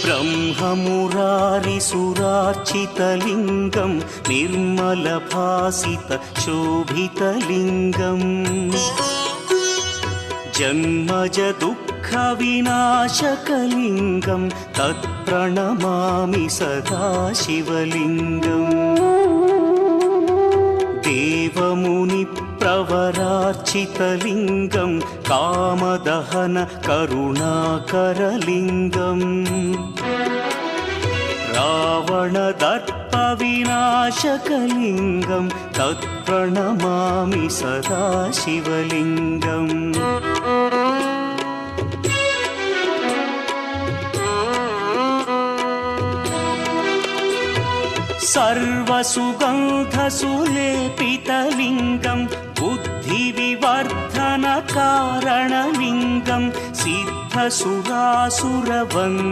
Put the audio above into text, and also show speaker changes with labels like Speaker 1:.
Speaker 1: ब्रह्ममुरारिसुरार्चितलिङ्गं निर्मलभासितशोभितलिङ्गम् जन्मजदुःखविनाशकलिङ्गं तत्प्रणमामि सदा शिवलिङ्गम् देवमुनिप्रवरार्चितलिङ्गं कामदहन करुणाकरलिङ्गम् रावणदर्पविनाशकलिङ्गं तत्प्रणमामि सदा शिवलिङ्गम् सर्वसुगन्धसुलेपितलिङ्गं बुद्धिविवर्धनकारणलिङ्गं सिद्धसुरासुरवन्द्यं